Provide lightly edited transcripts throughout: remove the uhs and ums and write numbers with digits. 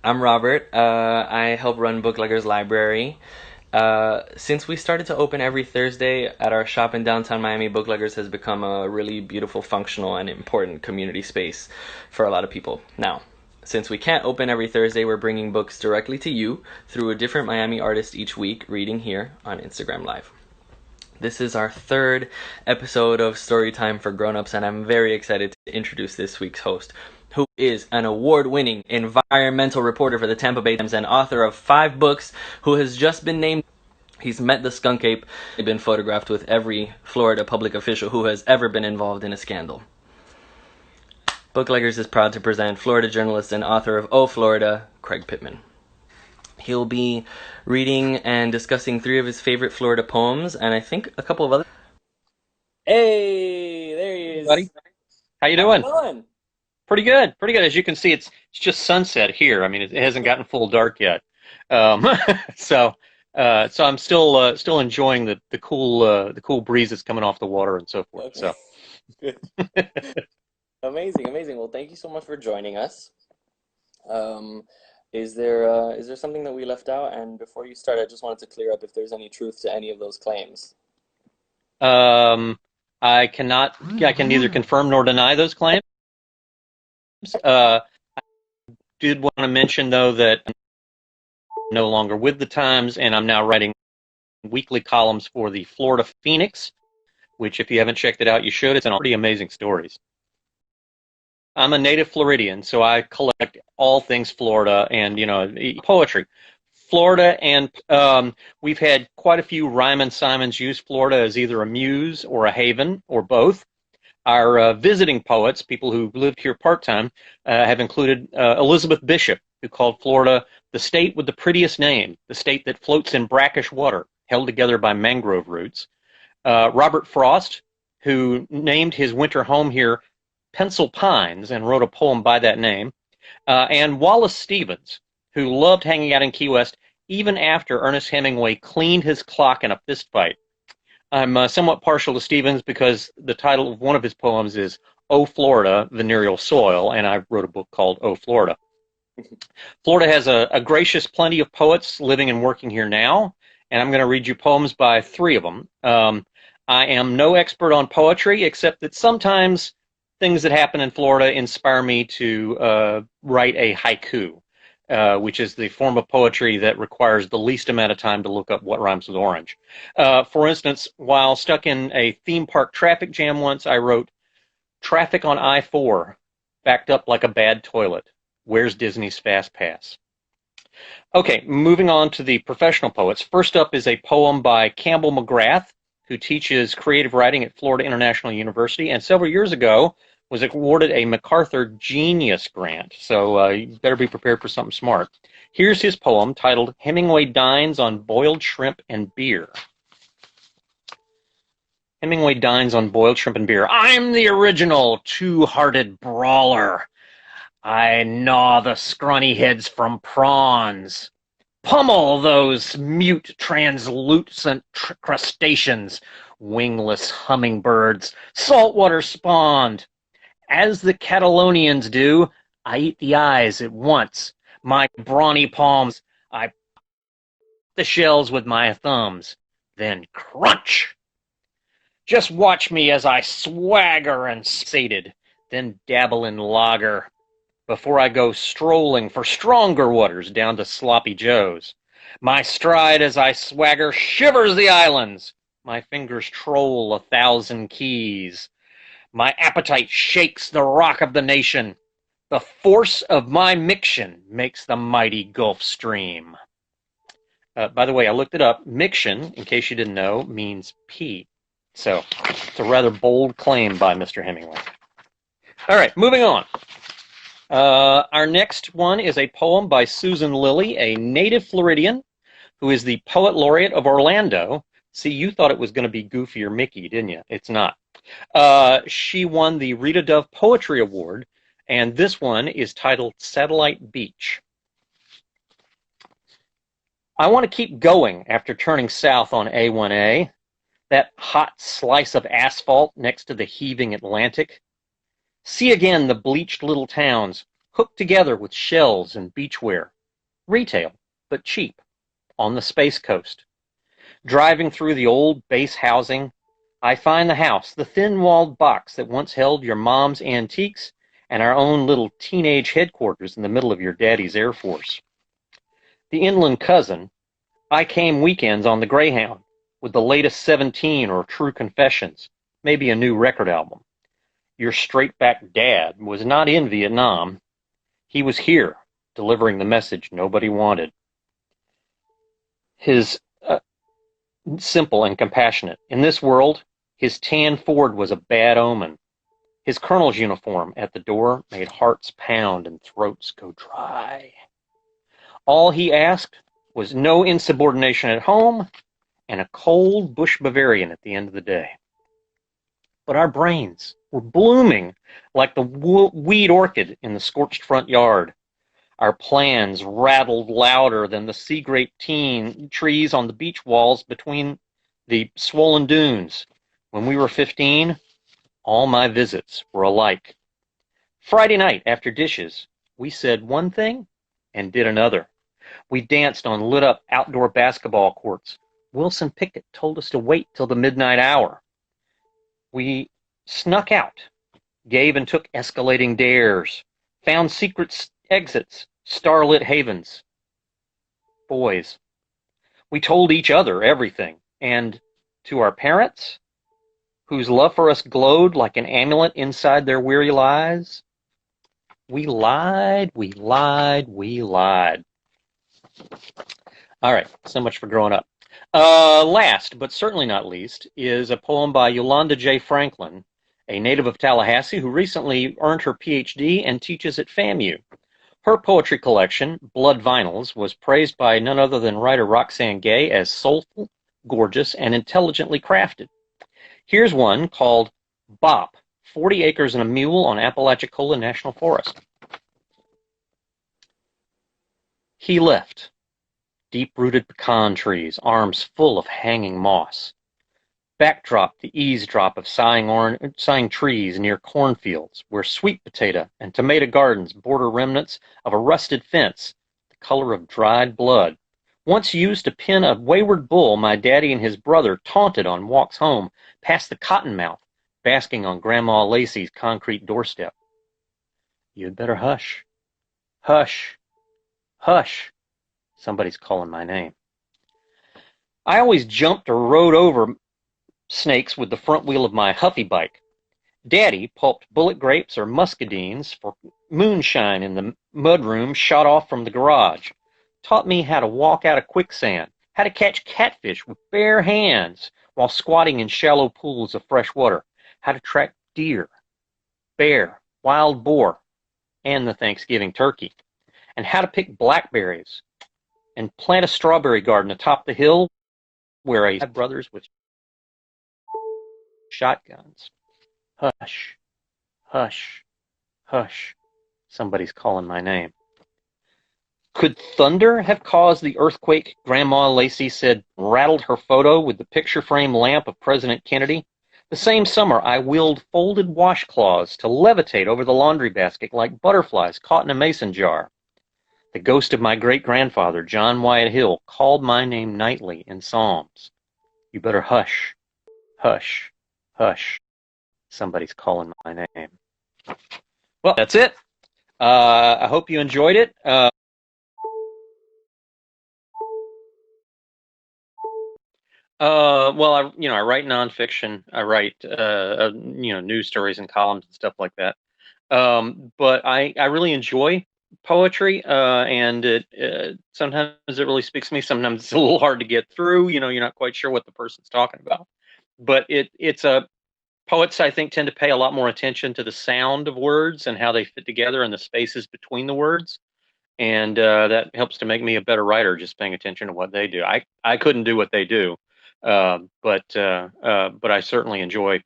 I'm Robert. I help run Bookleggers Library. Since we started to open every Thursday at our shop in downtown Miami, Bookleggers has become a really beautiful, functional, and important community space for a lot of people. Now, since we can't open every Thursday, we're bringing books directly to you through a different Miami artist each week, reading here on Instagram Live. This is our third episode of Storytime for Grown-Ups, and I'm very excited to introduce this week's host, who is an award-winning environmental reporter for the Tampa Bay Times and author of 5 books, who has just been named. He's met the skunk ape, been photographed with every Florida public official who has ever been involved in a scandal. Bookleggers is proud to present Florida journalist and author of Oh Florida, Craig Pittman. He'll be reading and discussing 3 of his favorite Florida poems, and I think a couple of other. Hey, there he Buddy, is. how you How's it doing? going? Pretty good, pretty good. As you can see, it's just sunset here. I mean, it hasn't gotten full dark yet. Um, so so I'm still enjoying the cool breeze that's coming off the water and so forth. Okay, So good. Amazing, amazing. Well, thank you so much for joining us. Um, is there something that we left out? And before you start, I just wanted to clear up if there's any truth to any of those claims. um, I can neither confirm nor deny those claims. Uh, did want to mention though that I'm no longer with the Times, and I'm now writing weekly columns for the Florida Phoenix, which if you haven't checked it out, you should. It's an pretty amazing stories. I'm a native Floridian, so I collect all things Florida and, poetry. Florida, and we've had quite a few Ryman Simons use Florida as either a muse or a haven or both. Our visiting poets, people who lived here part-time, have included Elizabeth Bishop, who called Florida the state with the prettiest name, the state that floats in brackish water, held together by mangrove roots. Robert Frost, who named his winter home here Pencil Pines and wrote a poem by that name, and Wallace Stevens, who loved hanging out in Key West even after Ernest Hemingway cleaned his clock in a fistfight. I'm somewhat partial to Stevens because the title of one of his poems is Oh Florida, Venereal Soil, and I wrote a book called Oh Florida. Florida has a gracious plenty of poets living and working here now, and I'm going to read you poems by 3 of them. I am no expert on poetry, except that sometimes things that happen in Florida inspire me to write a haiku, which is the form of poetry that requires the least amount of time to look up what rhymes with orange. For instance, while stuck in a theme park traffic jam once, I wrote, "Traffic on I-4, backed up like a bad toilet. Where's Disney's Fast Pass?" Okay, moving on to the professional poets. First up is a poem by Campbell McGrath, who teaches creative writing at Florida International University, and several years ago was awarded a MacArthur Genius Grant, so you better be prepared for something smart. Here's his poem titled Hemingway Dines on Boiled Shrimp and Beer. Hemingway dines on boiled shrimp and beer. I'm the original two-hearted brawler. I gnaw the scrawny heads from prawns. Pummel those mute, translucent crustaceans, wingless hummingbirds, saltwater spawned. As the Catalonians do, I eat the eyes at once. My brawny palms, I pop the shells with my thumbs, then crunch. Just watch me as I swagger and sated, then dabble in lager, before I go strolling for stronger waters down to Sloppy Joe's. My stride as I swagger shivers the islands. My fingers troll 1,000 keys. My appetite shakes the rock of the nation. The force of my miction makes the mighty Gulf Stream. By the way, I looked it up. Miction, in case you didn't know, means pee. So it's a rather bold claim by Mr. Hemingway. All right, moving on. Our next one is a poem by Susan Lilly, a native Floridian who is the poet laureate of Orlando. See, you thought it was going to be Goofy or Mickey, didn't you? It's not. She won the Rita Dove Poetry Award, and this one is titled Satellite Beach. I want to keep going after turning south on A1A, that hot slice of asphalt next to the heaving Atlantic. See again the bleached little towns, hooked together with shells and beachwear. Retail, but cheap, on the Space Coast. Driving through the old base housing, I find the house, the thin-walled box that once held your mom's antiques and our own little teenage headquarters in the middle of your daddy's Air Force. The inland cousin, I came weekends on the Greyhound with the latest 17 or True Confessions, maybe a new record album. Your straight-back dad was not in Vietnam. He was here, delivering the message nobody wanted. His simple and compassionate. In this world, his tan Ford was a bad omen. His colonel's uniform at the door made hearts pound and throats go dry. All he asked was no insubordination at home and a cold bush Bavarian at the end of the day. But our brains were blooming like the weed orchid in the scorched front yard. Our plans rattled louder than the sea grape trees on the beach walls between the swollen dunes. When we were 15, all my visits were alike. Friday night after dishes, we said one thing and did another. We danced on lit-up outdoor basketball courts. Wilson Pickett told us to wait till the midnight hour. We snuck out, gave and took escalating dares, found secret exits, starlit havens. Boys. We told each other everything, and to our parents, whose love for us glowed like an amulet inside their weary lies, we lied, we lied, we lied. All right, so much for growing up. Last, but certainly not least, is a poem by Yolanda J. Franklin, a native of Tallahassee who recently earned her PhD and teaches at FAMU. Her poetry collection, Blood Vinyls, was praised by none other than writer Roxane Gay as soulful, gorgeous, and intelligently crafted. Here's one called Bop, 40 Acres and a Mule on Apalachicola National Forest. He left. Deep-rooted pecan trees, arms full of hanging moss. Backdrop the eavesdrop of sighing trees near cornfields, where sweet potato and tomato gardens border remnants of a rusted fence, the color of dried blood. Once used to pin a wayward bull, my daddy and his brother taunted on walks home, past the cottonmouth, basking on Grandma Lacey's concrete doorstep. You'd better hush. Hush. Hush. Somebody's calling my name. I always jumped or rode over snakes with the front wheel of my Huffy bike. Daddy pulped bullet grapes or muscadines for moonshine in the mudroom shot off from the garage. Taught me how to walk out of quicksand, how to catch catfish with bare hands while squatting in shallow pools of fresh water, how to track deer, bear, wild boar, and the Thanksgiving turkey, and how to pick blackberries and plant a strawberry garden atop the hill where I had brothers with shotguns. Hush, hush, hush. Somebody's calling my name. Could thunder have caused the earthquake Grandma Lacey said rattled her photo with the picture frame lamp of President Kennedy? The same summer, I willed folded washcloths to levitate over the laundry basket like butterflies caught in a mason jar. The ghost of my great-grandfather, John Wyatt Hill, called my name nightly in psalms. You better hush, hush, hush. Somebody's calling my name. Well, that's it. I hope you enjoyed it. Well, I write nonfiction. I write, news stories and columns and stuff like that. But I really enjoy poetry, and sometimes it really speaks to me. Sometimes it's a little hard to get through. You're not quite sure what the person's talking about. But poets, I think, tend to pay a lot more attention to the sound of words and how they fit together and the spaces between the words. And that helps to make me a better writer, just paying attention to what they do. I couldn't do what they do, but I certainly enjoy,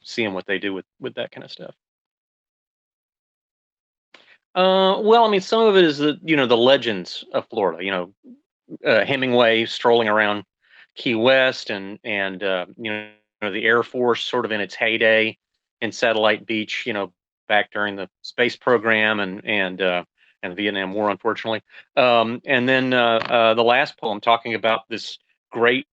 seeing what they do with that kind of stuff. Well, I mean, some of it is the legends of Florida. Hemingway strolling around Key West, and the Air Force sort of in its heyday in Satellite Beach. back during the space program and the Vietnam War, unfortunately. And then the last poem talking about this great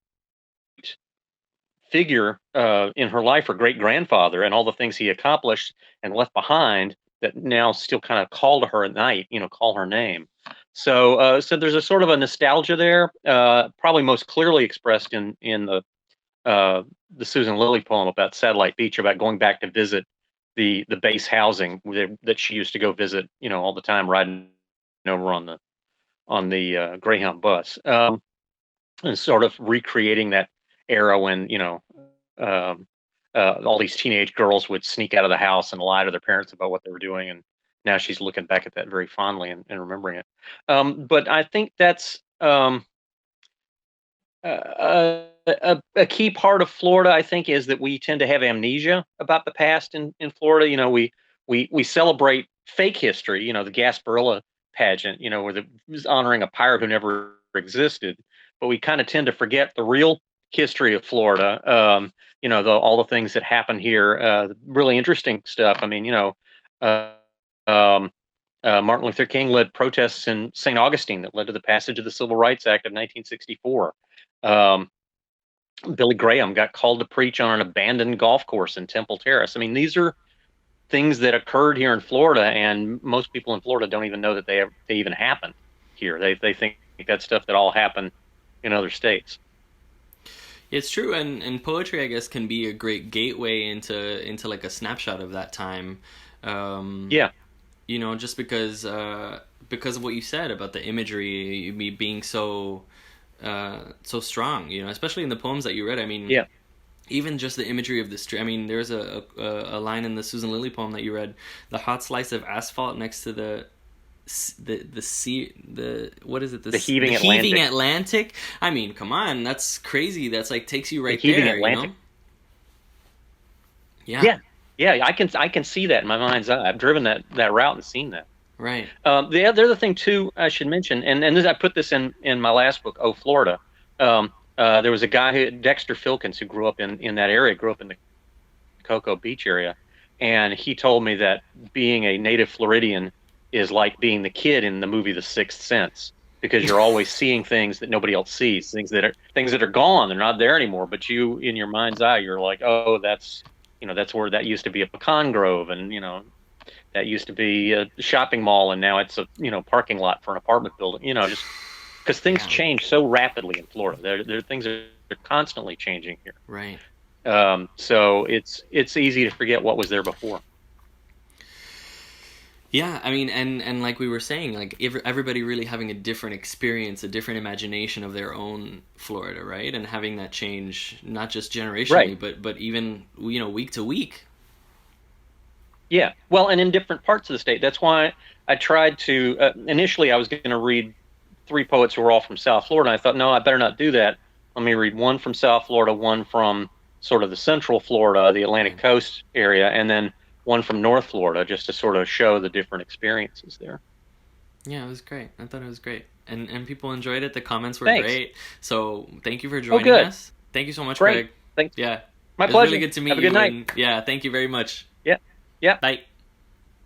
figure in her life, her great grandfather, and all the things he accomplished and left behind that now still kind of call to her at night, call her name. So there's a sort of a nostalgia there, probably most clearly expressed in the Susan Lilly poem about Satellite Beach, about going back to visit the base housing that she used to go visit, all the time, riding over on the Greyhound bus, and sort of recreating that era when um, all these teenage girls would sneak out of the house and lie to their parents about what they were doing, and now she's looking back at that very fondly and remembering it. But I think that's a key part of Florida, I think, is that we tend to have amnesia about the past in Florida. We celebrate fake history, the Gasparilla pageant, where the was honoring a pirate who never existed, but we kind of tend to forget the real history of Florida. All the things that happen here, really interesting stuff. I mean, uh, um, Martin Luther King led protests in St. Augustine that led to the passage of the Civil Rights Act of 1964. Um, Billy Graham got called to preach on an abandoned golf course in Temple Terrace. I mean, these are things that occurred here in Florida, and most people in Florida don't even know that they even happened here. They think that stuff that all happened in other states. It's true, and poetry, I guess, can be a great gateway into like a snapshot of that time. Um, Yeah, just because of what you said about the imagery, me being so strong. Especially in the poems that you read. I mean, yeah, even just the imagery of the street. I mean, there's a line in the Susan Lilly poem that you read: the hot slice of asphalt next to the sea, what is it, the heaving Atlantic. heaving Atlantic. I mean, come on, that's crazy. That's like takes you right The heaving there, Atlantic. Yeah. Yeah. I can see that in my mind's eye. I've driven that route and seen that. Right. The other thing too I should mention, and this, I put this in my last book, Oh Florida. There was a guy Dexter Filkins, who grew up in that area, grew up in the Cocoa Beach area, and he told me that being a native Floridian is like being the kid in the movie The Sixth Sense, because you're always seeing things that nobody else sees, things that are gone, they're not there anymore, but you, in your mind's eye, you're like, oh, that's where that used to be a pecan grove, and that used to be a shopping mall, and now it's a parking lot for an apartment building. Just because things change so rapidly in Florida, there things are constantly changing here. Right. So it's easy to forget what was there before. Yeah, I mean, and like we were saying, like everybody really having a different experience, a different imagination of their own Florida, right? And having that change, not just generationally, Right. but even week to week. Yeah, well, and in different parts of the state. That's why I tried to. Initially, I was going to read 3 poets who were all from South Florida. And I thought, no, I better not do that. Let me read one from South Florida, one from sort of the Central Florida, the Atlantic Coast area, and then one from North Florida, just to sort of show the different experiences there. Yeah, it was great. I thought it was great, and people enjoyed it. The comments were Thanks. great. So thank you for joining good. us. Thank you so much, Great. Greg. Thanks. Yeah, My it was pleasure. really good to meet Have a you. good night. And yeah, thank you very much. Yeah. Yeah. Bye.